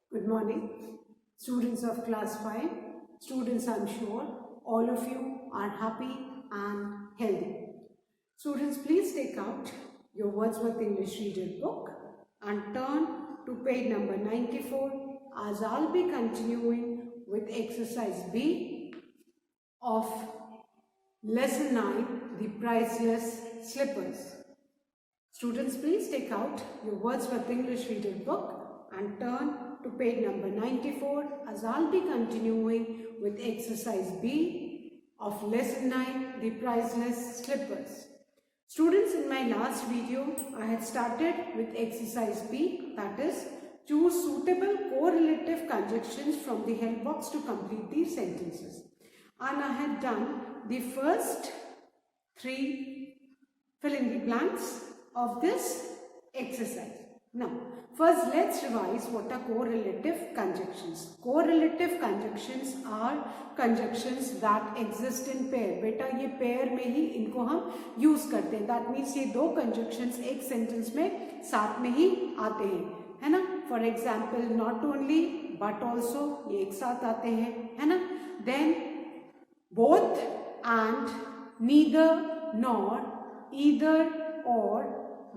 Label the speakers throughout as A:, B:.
A: Good morning, students of class 5. Students, I'm sure all of you are happy and healthy. Students, please take out your Wordsworth English Reader book and turn to page number 94, as I'll be continuing with exercise B of lesson 9, the priceless slippers. Students, please take out your Wordsworth English Reader book and turn to page number 94, as I'll be continuing with exercise B of lesson 9, the priceless slippers. Students, in my last video, I had started with exercise B, that is, choose suitable correlative conjunctions from the help box to complete these sentences. And I had done the first 3 fill in the blanks of this exercise. Now, first let's revise what are correlative conjunctions. Correlative conjunctions are conjunctions that exist in pair. बेटा ये pair में ही इनको हम use करते हैं. That means ये दो conjunctions एक sentence में साथ में ही आते हैं, है ना? For example, not only but also ये एक साथ आते हैं, है ना? Then both and, neither nor, either or,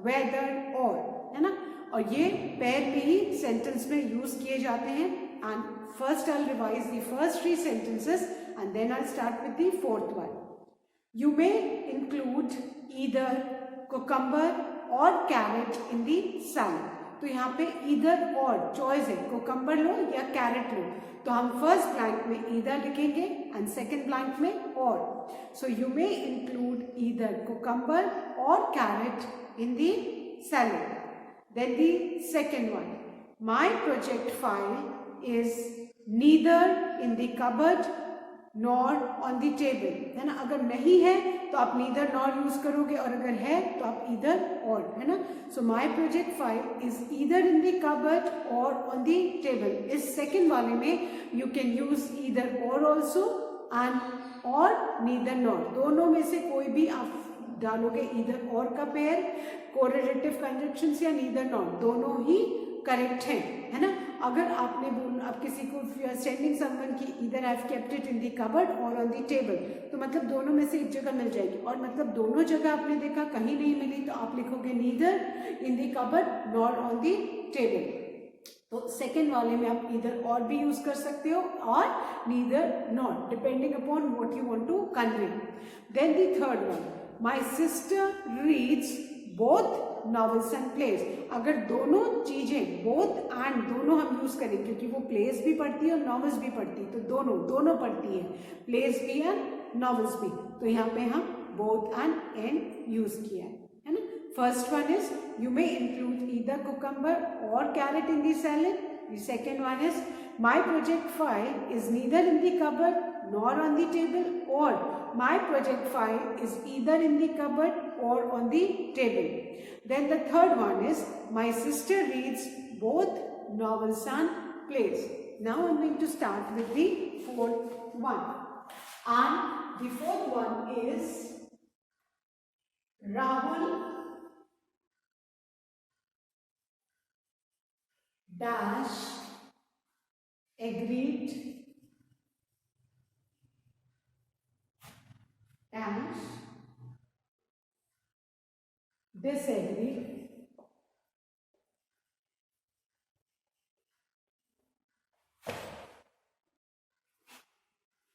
A: whether or, है ना? और ये पेयर में ही सेंटेंस में यूज किए जाते हैं. And first I revise the first 3 sentences and then I'll start with the fourth one. You may include either cucumber or carrot in the salad. तो यहाँ पे either or चॉइस है, cucumber लो या carrot लो. तो हम फर्स्ट ब्लैंक में either लिखेंगे and second blank में or. So you may include either cucumber or carrot in the salad. Then the second one, my project file is neither in the cupboard nor on the table. है ना? अगर नहीं है तो आप neither nor use करोगे और अगर है तो आप either or, है ना? So my project file is either in the cupboard or on the table. इस second वाले में you can use either or also and or neither nor. दोनों में से कोई भी आप डालोगे either or का पेयर, कोरिलेटिव कंजंक्शंस या नीदर नॉट, दोनों ही करेक्ट हैं, है ना? अगर आपने बोला, आप किसी को सेंडिंग समवन की either I have kept it in the cupboard or on the table, तो मतलब दोनों में से एक जगह मिल जाएगी. और मतलब दोनों जगह आपने देखा कहीं नहीं मिली तो आप लिखोगे neither in the cupboard nor on the table. तो सेकेंड वाले में आप इधर और भी यूज कर सकते हो और neither not, depending upon what you want to convey. Then the third one, my sister reads both novels and plays. अगर दोनों चीजें बोथ एंड दोनों हम यूज करें, क्योंकि वो प्लेज भी पढ़ती है और नॉवेल्स भी पढ़ती है, तो दोनों पढ़ती है, प्लेज भी और नॉवेल्स भी. तो यहाँ पे हम बोथ एंड यूज किया है ना. First one is you may include either cucumber or carrot in the salad. The second one is my project file is neither in the cupboard nor on the table, or my project file is either in the cupboard or on the table. Then the third one is my sister reads both novels and plays. Now I'm going to start with the fourth one. And the fourth one is Rahul dash agreed dash disagreed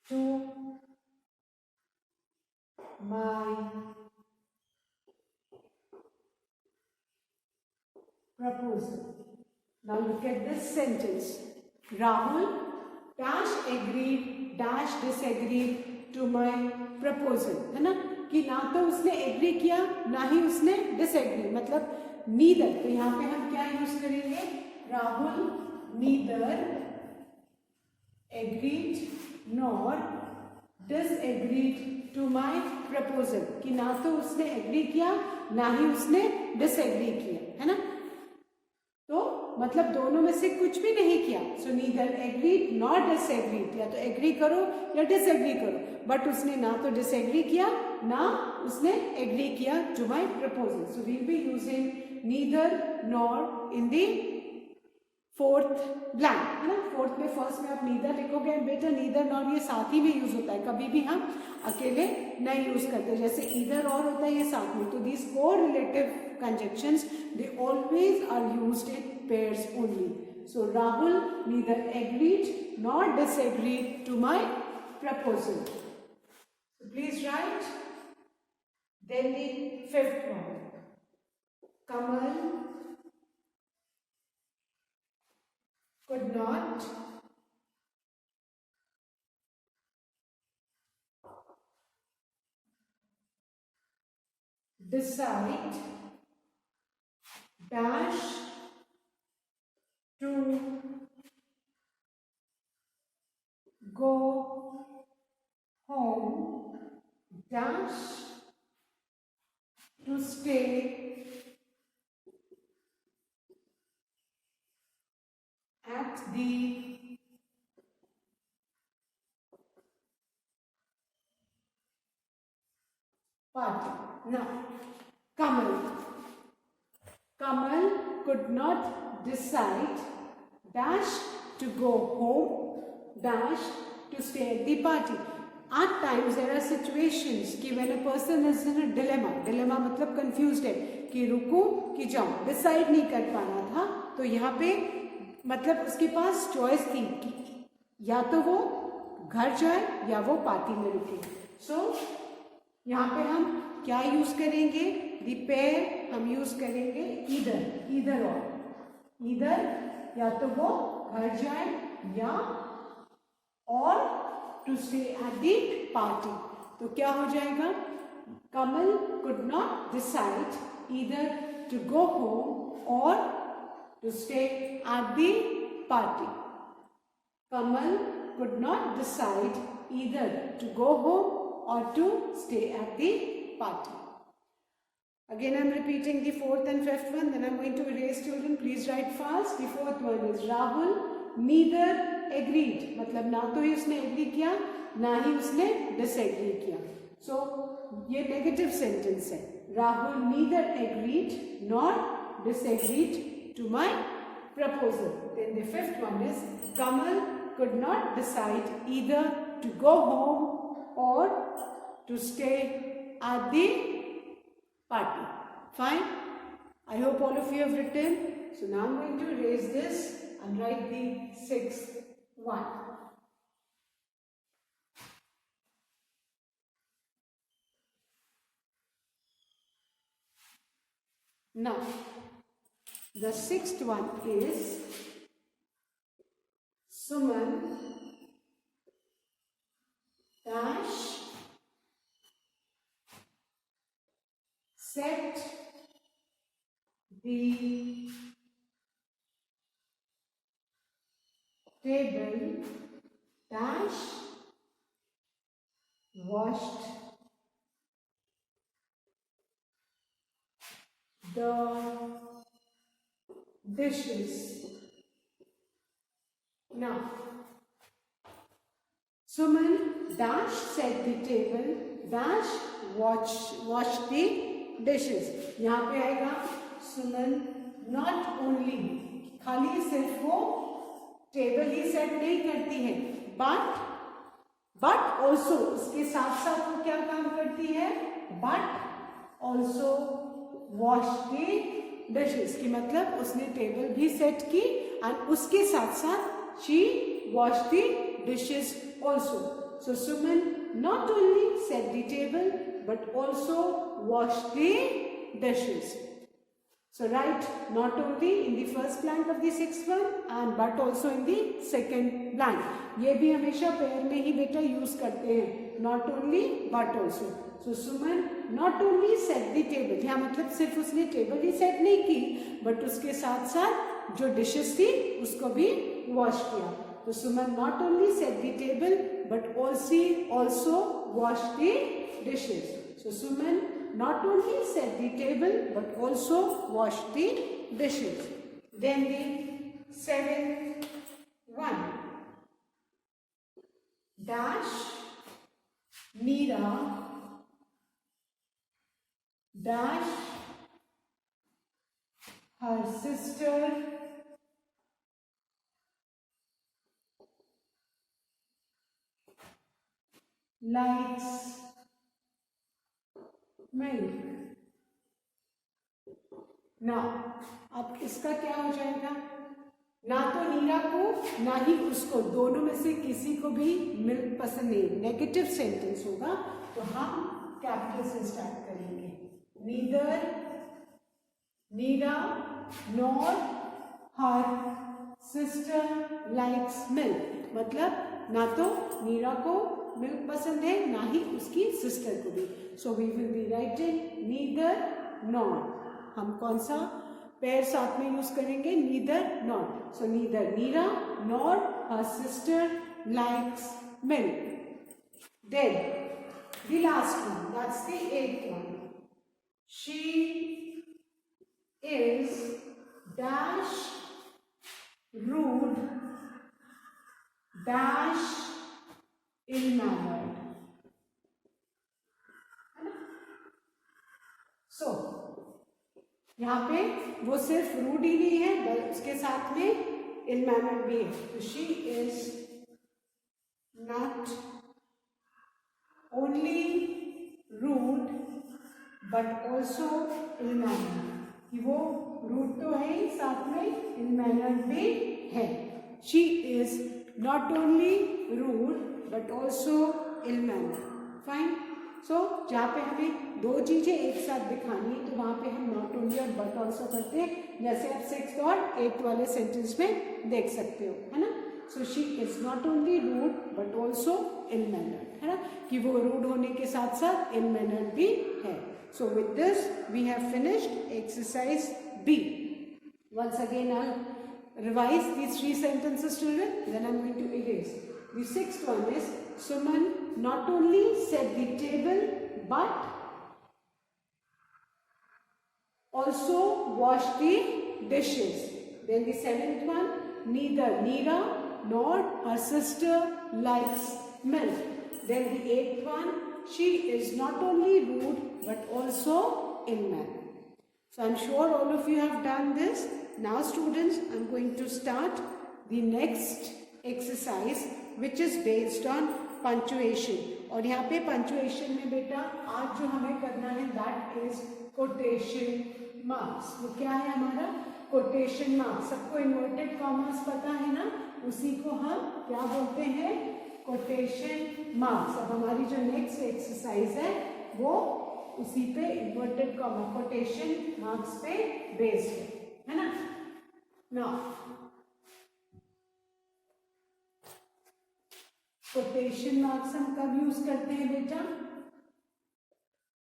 A: to my proposal. Now look at this sentence. Rahul dash agreed dash disagreed to my proposal. है ना? कि ना तो उसने agree किया ना ही उसने disagree, मतलब नीदर. तो यहाँ पे हम क्या यूज करेंगे? Rahul neither agreed nor disagreed to my proposal. कि ना तो उसने एग्री किया ना ही उसने डिसएग्री किया, है ना? तो मतलब दोनों में से कुछ भी नहीं किया. सो नीदर एग्रीड नॉट डिसएग्रीड, या तो एग्री करो या डिसएग्री करो, बट उसने ना तो डिसएग्री किया ना उसने एग्री किया to my proposal. So we will be using neither nor in the fourth blank है ना, फोर्थ में फर्स्ट में आप नीदर लिखोगे बेटा, नीदर नॉर ये साथ ही में यूज होता है, कभी भी हम अकेले नहीं यूज करते, जैसे इधर और होता है ये साथ में, तो these four relative conjunctions they always are used in pairs only. So Rahul neither agreed nor disagreed to my proposal. So please write. Then the fifth one. Kamal could not decide dash to go home dash to stay at the party. Now, Kamal could not decide dash to go home dash to stay at the party. At times there are situations कि when a person is in a dilemma मतलब confused है कि रुकूं कि जाऊं, decide नहीं कर पा रहा था, तो यहाँ पे मतलब उसके पास चॉइस थी कि या तो वो घर जाए या वो पार्टी में रुके. सो यहाँ पे हम क्या यूज करेंगे, दी पेयर हम यूज करेंगे इधर और इधर, या तो वो घर जाए या or to stay at the party. तो क्या हो जाएगा, Kamal could not decide either to go home or to stay at the party. Kamal could not decide either to go home or to stay at the party. Again I am repeating the fourth and fifth one, then I am going to erase children, please write fast. The fourth one is Rahul neither agreed, मतलब ना तो ही उसने agree किया ना ही उसने disagree किया. So ये negative sentence है. Rahul neither agreed nor disagreed to my proposal. Then the fifth one is Kamal could not decide either to go home or to stay at the party. Fine. I hope all of you have written. So now I'm going to erase this and write the sixth one. Now, the sixth one is Suman dash set the table dash washed the dishes. Now, Suman dash set the table dash wash the dishes. यहाँ पे आएगा सुमन not only, खाली सिर्फ वो table ही set नहीं करती है, but also उसके साथ साथ वो क्या काम करती है, but also wash the dishes, की मतलब उसने टेबल भी सेट की और उसके साथ साथ she wash the dishes also. So Suman not only set the table but also wash the dishes. So write not only in the first blank of the sixth one and but also in the second blank. ये भी हमेशा pair में ही बेटा use करते हैं, not only but also. So Suman not only set the table, यहाँ मतलब सिर्फ उसने टेबल ही सेट नहीं की बट उसके साथ साथ जो डिशेस थी उसको भी वॉश किया. तो Suman not only set the table but also washed the dishes. So Suman not only set the table but also washed the dishes. Then the seventh one. Dash Meera dash her sister likes milk. ना अब इसका क्या हो जाएगा, ना तो नीरा को ना ही उसको, दोनों में से किसी को भी मिल्क पसंद नहीं, नेगेटिव सेंटेंस होगा, तो हम कैपिटल से स्टार्ट करेंगे. Neither Neera nor her sister likes milk, मतलब ना तो नीरा को मिल्क पसंद है ना ही उसकी सिस्टर को भी. So we will be writing neither nor. हम कौन सा पेयर साथ में यूज करेंगे, neither nor. So neither Neera nor her sister likes milk. Then the last one, that's the 8th one. She is dash rude dash ill-mannered. सो यहाँ पे वो सिर्फ रूड ही नहीं है बल्कि उसके साथ में ill-mannered भी है. तो she is not only rude but also ill-mannered. कि वो रूड तो है ही साथ में ill-mannered भी है. She is not only rude but also ill-mannered. Fine. So जहाँ पे हमें दो चीजें एक साथ दिखानी है तो वहाँ पे हम not only और but also करते हैं, जैसे आप 6th और 8th वाले सेंटेंस में देख सकते हो, है ना. So she is not only rude but also ill-mannered, है ना, कि वो रूड होने के साथ साथ ill-mannered भी है. So with this we have finished exercise B. Once again I'll revise these 3 sentences, children, then I'm going to erase. The 6th one is Suman not only set the table but also wash the dishes. Then the 7th one, neither Neera nor her sister likes milk. Then the 8th one, she is not only rude but also ill-mannered. So I'm sure all of you have done this. Now students, I'm going to start the next exercise which is based on punctuation. और यहाँ पे punctuation में बेटा आज जो हमें करना है that is quotation marks. वो क्या है हमारा quotation marks. सबको inverted commas पता है ना, उसी को हम क्या बोलते हैं, quotation marks. अब हमारी जो next exercise है वो उसी पे inverted comma quotation marks पे based है ना. Now quotation marks हम कब यूज करते हैं बेटा,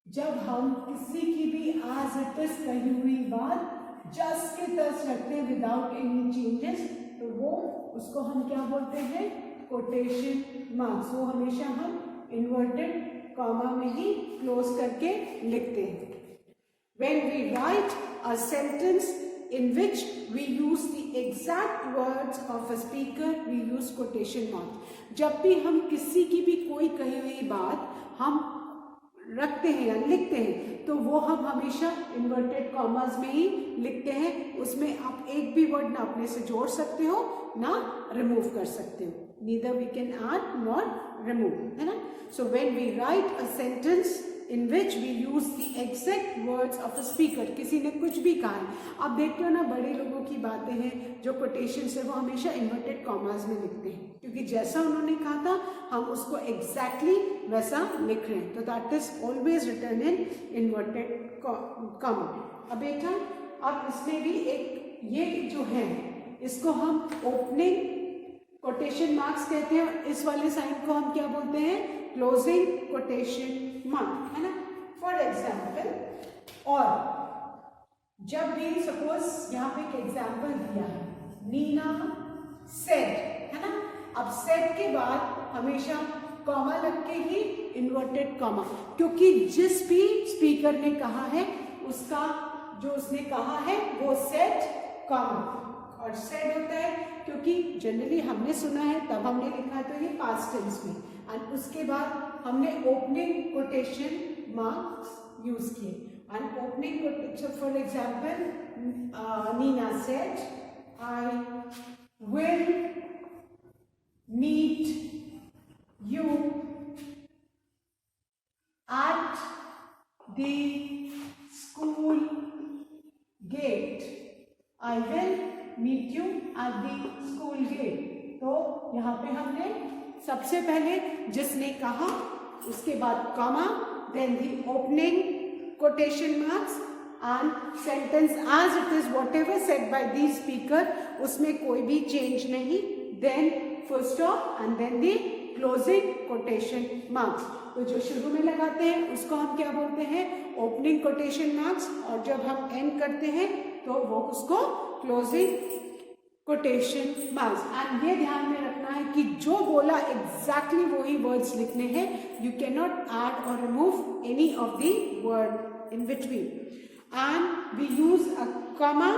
A: जब हम किसी की भी as it is कही हुई बात जस्ट के तस रखते हैं विदाउट एनी चेंजेस, तो वो उसको हम क्या बोलते हैं, quotation marks. वो हमेशा हम inverted comma में ही क्लोज करके लिखते हैं. When we write a sentence in which we use the exact words of a speaker, we use quotation marks. जब भी हम किसी की भी कोई कही हुई बात हम रखते हैं या लिखते हैं तो वो हम हमेशा इन्वर्टेड कॉमास में ही लिखते हैं. उसमें आप एक भी वर्ड ना अपने से जोड़ सकते हो ना रिमूव कर सकते हो. Neither we can add nor remove, है ना. So when we write a sentence in which we use the exact words of a speaker, किसी ने कुछ भी कहा है, आप देखते हो ना बड़े लोगों की बातें हैं जो quotations है वो हमेशा inverted commas में लिखते हैं क्योंकि जैसा उन्होंने कहा था हम उसको exactly वैसा लिख रहे हैं. तो that is always written in inverted comma. अब बेटा अब इसमें भी एक ये जो है इसको हम opening quotation marks कहते हैं और इस वाले साइन को हम क्या बोलते हैं, क्लोजिंग quotation mark, है ना. फॉर एग्जाम्पल, और जब भी सपोज यहाँ पे एक एग्जाम्पल दिया है, नीना सेड, है ना. अब सेड के बाद हमेशा कॉमा लग के ही इन्वर्टेड कॉमा, क्योंकि जिस भी स्पीकर ने कहा है उसका जो उसने कहा है वो सेड कॉमा और सेड होता है क्योंकि जनरली हमने सुना है तब हमने लिखा तो ये पास्ट टेंस में, और उसके बाद हमने ओपनिंग कोटेशन मार्क्स यूज किए. And opening quotation for example Neena said I will meet you यहाँ पे हमने सबसे पहले जिसने कहा, उसके बाद comma, then the opening quotation marks and sentence as it is whatever said by the speaker, उसमें कोई भी चेंज नहीं, then full stop and then the closing quotation marks. तो जो शुरू में लगाते हैं उसको हम क्या बोलते हैं, ओपनिंग कोटेशन मार्क्स, और जब हम एंड करते हैं तो वो उसको क्लोजिंग कोटेशन मार्क्स। एंड ये ध्यान में रखना है कि जो बोला एग्जैक्टली वही वर्ड्स लिखने हैं, यू कैन नॉट ऐड और remove any of the word in between. And we use a comma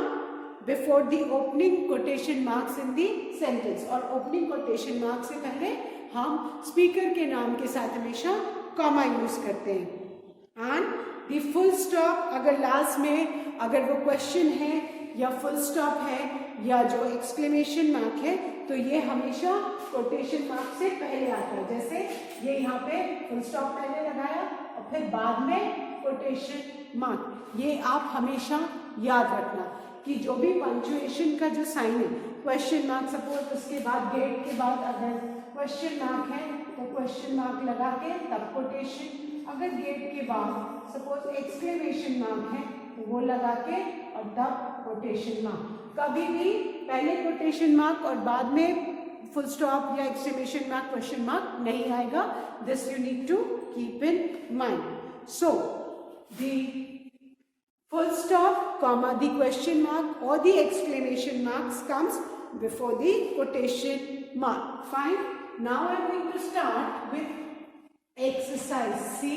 A: before the opening quotation marks in the sentence, और ओपनिंग कोटेशन मार्क्स से पहले हम स्पीकर के नाम के साथ हमेशा कॉमा यूज करते हैं। एंड द फुल स्टॉप, अगर लास्ट में अगर वो क्वेश्चन है या फुल स्टॉप है या जो एक्सक्लेमेशन मार्क है, तो ये हमेशा कोटेशन मार्क से पहले आता है। जैसे ये यहाँ पे फुल स्टॉप पहले लगाया और फिर बाद में कोटेशन मार्क। ये आप हमेशा याद रखना कि जो भी पंक्चुएशन का जो साइन है, क्वेश्चन मार्क सपोज, उसके बाद डेट के बाद अगर क्वेश्चन मार्क है तो क्वेश्चन मार्क लगा के तब कोटेशन, अगर डेट के बाद सपोज एक्सक्लेमेशन मार्क है तो वो लगा के और तब कोटेशन मार्क। कभी भी पहले कोटेशन मार्क और बाद में फुल स्टॉप या एक्सक्लेमेशन मार्क, क्वेश्चन मार्क नहीं आएगा। This you need to keep in mind. So the full stop, comma, the question mark or the exclamation marks comes before the quotation mark. Fine. Now I am going to start with exercise C.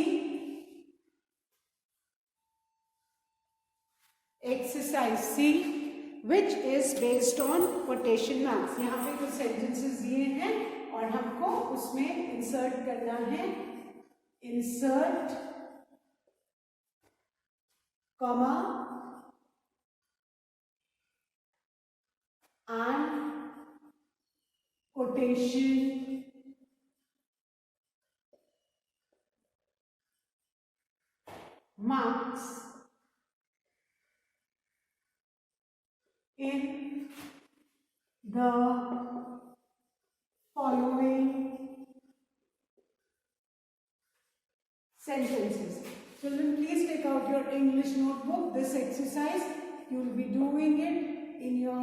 A: Exercise C, which is based on quotation marks. यहाँ पे कुछ sentences दिए हैं और हमको उसमें insert करना है, insert comma and quotation marks in the following sentences. Children, please take out your English notebook. This exercise, you will be doing it in your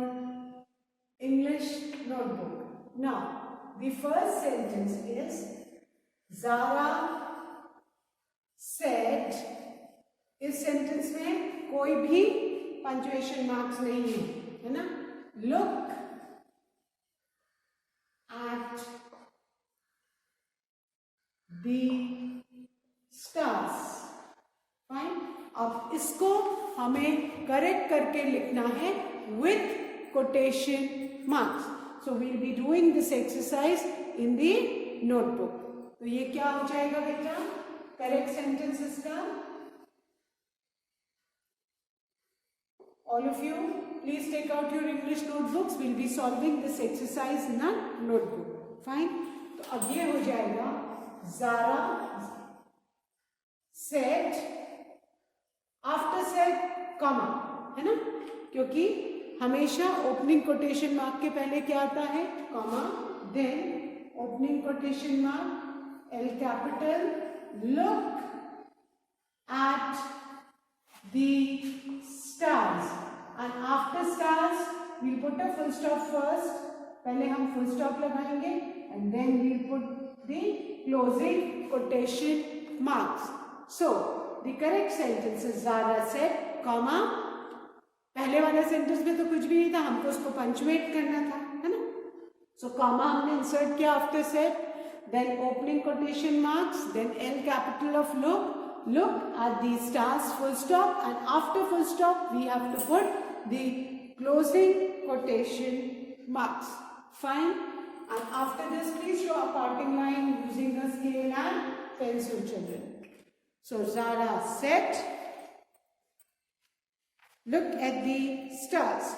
A: English notebook. Now, the first sentence is, Zara said, इस sentence में कोई भी punctuation marks नहीं है ना? Look at the stars. Fine. अब इसको हमें करेक्ट करके लिखना है with quotation marks. So we'll be doing this exercise in the notebook. तो ये क्या हो जाएगा बेटा, करेक्ट सेंटेंसेस का। All of you please take out your English notebooks, will be solving this exercise in a notebook. Fine. तो अब ये हो जाएगा, Zara said, after said comma, है ना, क्योंकि हमेशा ओपनिंग कोटेशन मार्क के पहले क्या आता है, comma, then opening quotation mark L capital, look at the stars and after stars we put a full stop first, पहले हम फुल स्टॉप लगाएंगे and then we put the closing quotation marks. So the correct sentence is Zara said, comma, पहले वाले sentence में तो कुछ भी नहीं था, हमको उसको पंचुएट करना था, है ना। सो कॉमा हमने इंसर्ट किया after said, then opening quotation marks, then L capital of look at the stars, full stop, and after full stop we have to put the closing quotation marks. Fine. And after this please draw a parting line using the scale and pencil children. So Zara said, look at the stars.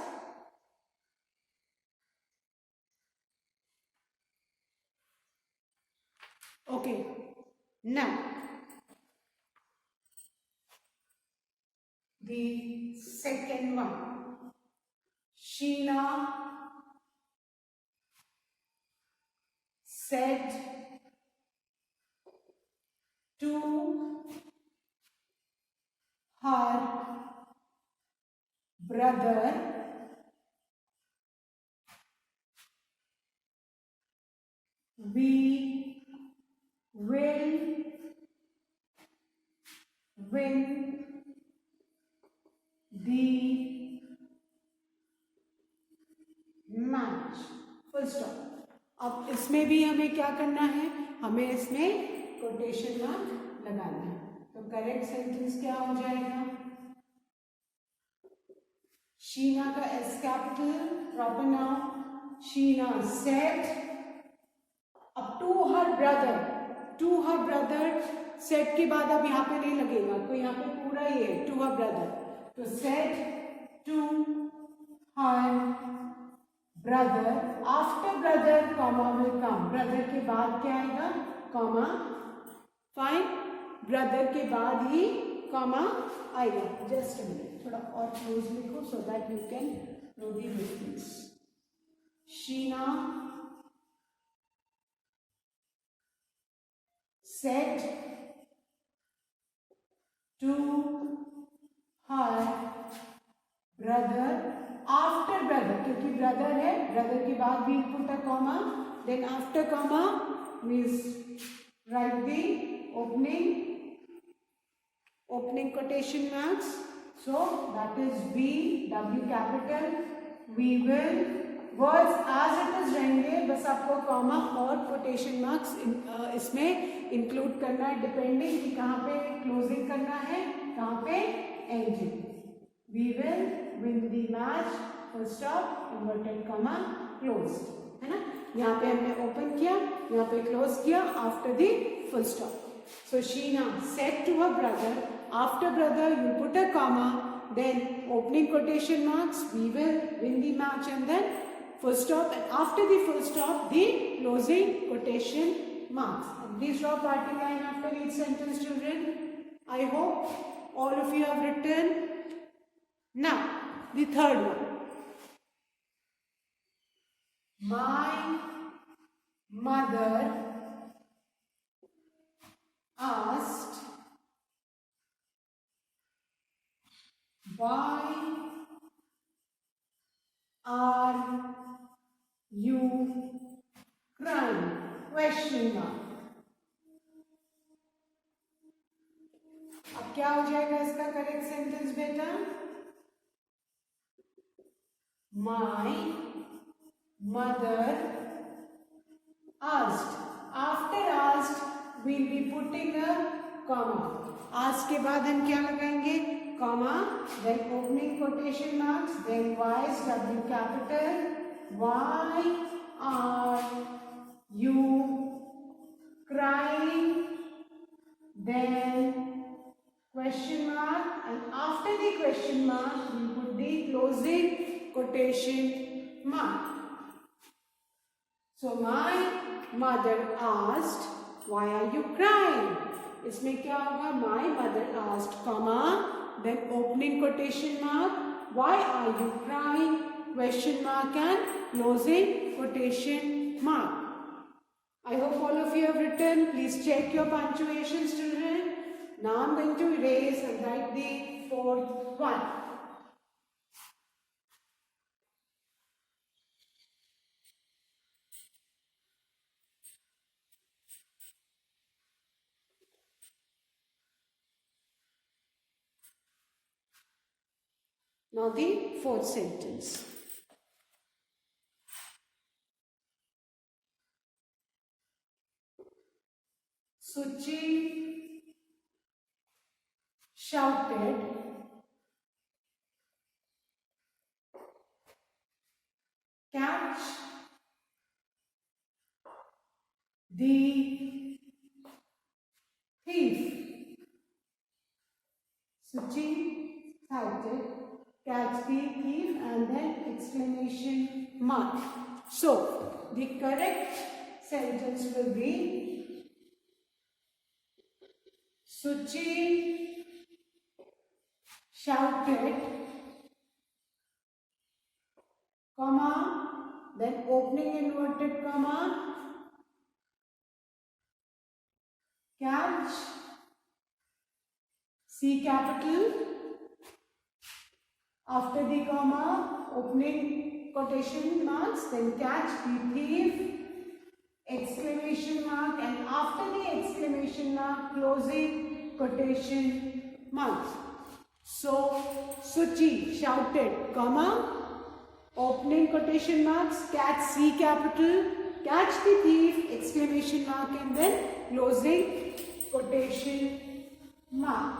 A: Okay, now the second one, Sheena said to her brother, we will win the match. Full stop. अब इसमें भी हमें क्या करना है, हमें इसमें quotation mark लगाना है. तो करेक्ट सेंटेंस क्या हो जाएगा, शीना का S capital proper noun, Sheena said, अब टू हर ब्रदर, सेड के बाद अब यहाँ पे नहीं लगेगा, तो यहाँ पे पूरा ही है टू हर ब्रदर. तो said to her brother, after brother comma will come, brother के बाद क्या आएगा, कॉमा. फाइन, ब्रदर के बाद ही कॉमा आएगा. जस्ट अ मिनट, थोड़ा और क्लोज लिखो so that you can know the difference. Sheena said to her brother, after brother, क्योंकि ब्रदर है, ब्रदर के बाद we put a comma, then after comma means write the opening quotation marks. So that is B, W capital, we will, words as it is रहेंगे, बस आपको comma और quotation marks इसमें include करना है, डिपेंडिंग कि कहाँ पे क्लोजिंग करना है, कहाँ पे ending. We will win the match, full stop, inverted comma, closed, है ना. यहाँ पे हमने ओपन किया, यहाँ पे क्लोज किया, after the full stop. So Sheena said to her brother, after brother you put a comma, then opening quotation marks, we will win the match, and then full stop, and after the full stop the closing quotation marks. And please draw parting line after each sentence, children. I hope all of you have written. Now the third one. My mother asked, why are you crying? Question mark. अब क्या हो जाएगा इसका correct sentence बेटा, My mother asked. After asked, we'll be putting a comma. Asked के बाद हम क्या लगाएंगे, comma, then opening quotation marks, then Y's W capital. Why are you crying? Then question mark, and after the question mark, we put the closing quotation mark. So my mother asked, why are you crying? इसमें क्या होगा, my mother asked, comma, then opening quotation mark, why are you crying, question mark, and closing quotation mark. I hope all of you have written. Please check your punctuations, children. Now I'm going to erase and write the fourth one. Now the fourth sentence. Suchi shouted, catch the thief. Suchi shouted, catch the thief, and then exclamation mark. So the correct sentence will be, Suchi shouted, comma, then opening inverted comma, catch, C capital, after the comma, opening quotation marks, then catch, the thief, exclamation mark, and after the exclamation mark, closing quotation marks. So, Suchi shouted, comma, opening quotation marks, catch, C capital, catch the thief, exclamation mark, and then closing quotation mark.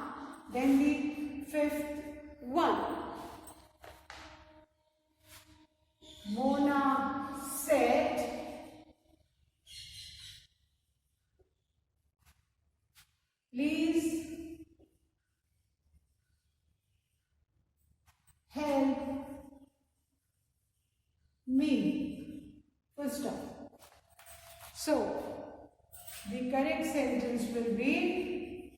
A: Then the fifth one. Mona said, please help me. Full stop. So, the correct sentence will be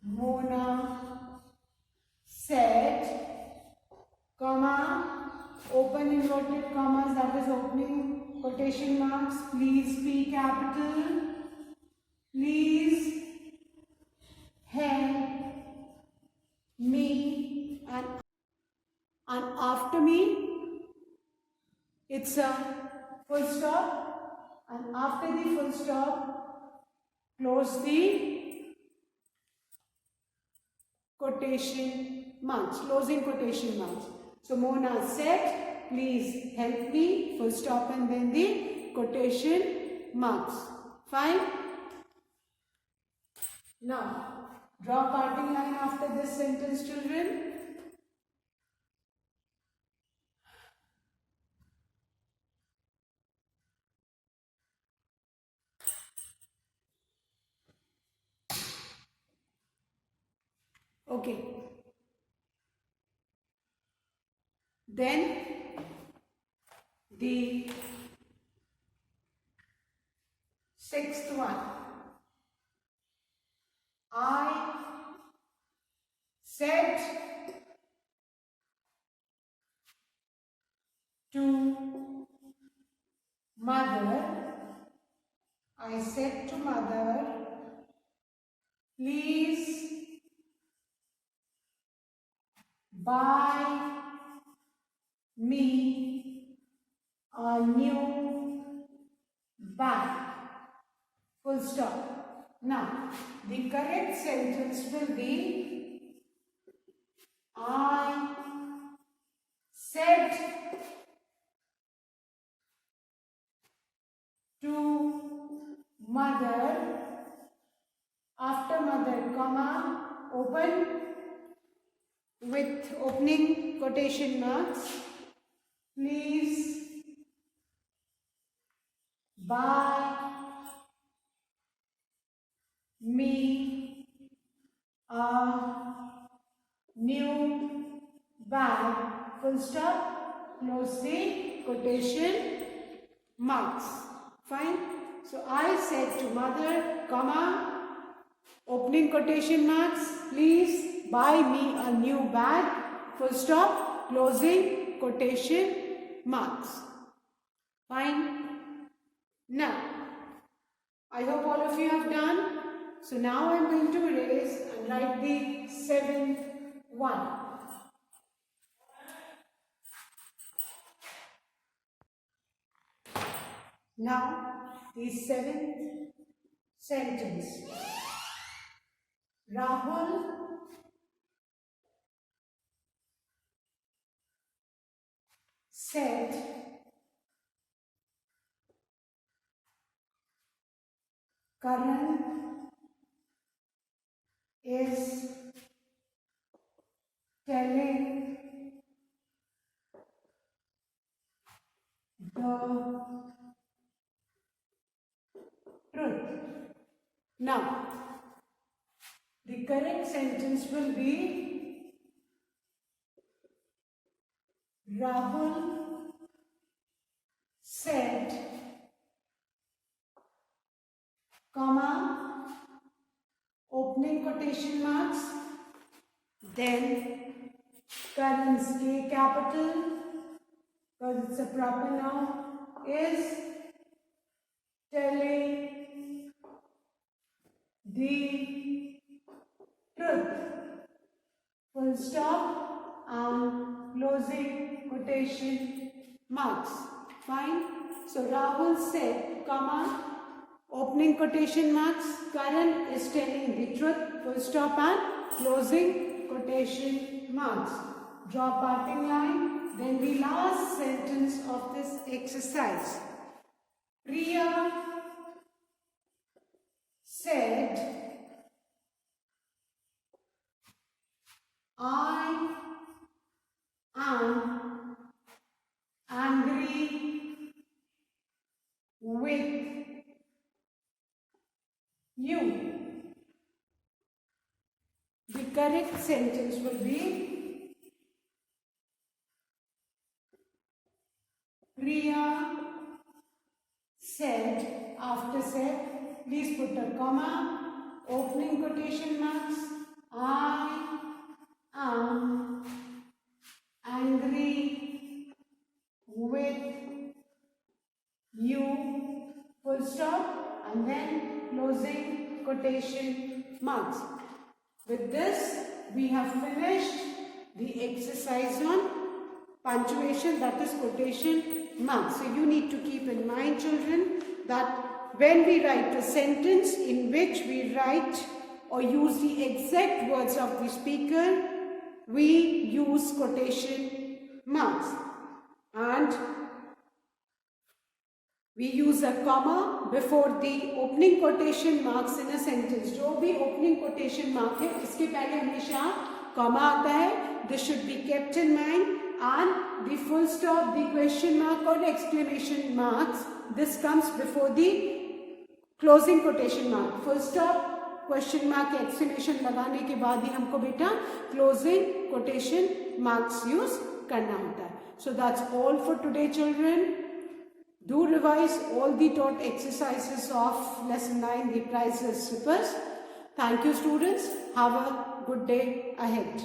A: Mona said, comma, open inverted commas, that is opening quotation marks, please, P capital, please help me, and after me it's a full stop, and after the full stop close the quotation marks, closing quotation marks. So Mona said, please help me, full stop, and then the quotation marks. Fine? Now, draw parting line after this sentence, children. Okay. Then the sixth one. I said to mother, I said to mother, please buy me a new bag. Full stop. Now, the correct sentence will be, I said to mother, after mother, comma, open with opening quotation marks, please buy me a new bag, full stop, close the quotation marks. Fine? So I said to mother, comma, opening quotation marks, please buy me a new bag, full stop, closing quotation marks. Fine? Now, I hope all of you have done. So now I am going to erase and write the seventh one. Now, the seventh sentence. Rahul said, Karan is telling the truth. Now, the correct sentence will be, Rahul said, comma, opening quotation marks, then Karan's K capital, because it's a proper noun, is telling the truth. Full stop and closing quotation marks. Fine. So Rahul said, comma, opening quotation marks. Karan is telling the truth. Full stop and closing quotation marks. Draw parting line. Then the last sentence of this exercise. Priya said, I am angry with you. The correct sentence will be Priya said, after said, please put a comma, opening quotation marks, I am angry with you, full stop, and then closing quotation marks. With this, we have finished the exercise on punctuation, that is quotation marks. So you need to keep in mind, children, that when we write a sentence in which we write or use the exact words of the speaker, we use quotation marks. And we use a comma before the opening quotation marks in a sentence. जो भी opening quotation mark है, इसके पहले हमेशा comma आता है. This should be kept in mind. And the full stop, the question mark or exclamation marks, this comes before the closing quotation mark. Full stop, question mark, exclamation लगाने के बाद ही हमको बेटा closing quotation marks use करना होता है. So that's all for today, children. Do revise all the taught exercises of lesson 9, the priceless slippers. Thank you, students. Have a good day ahead.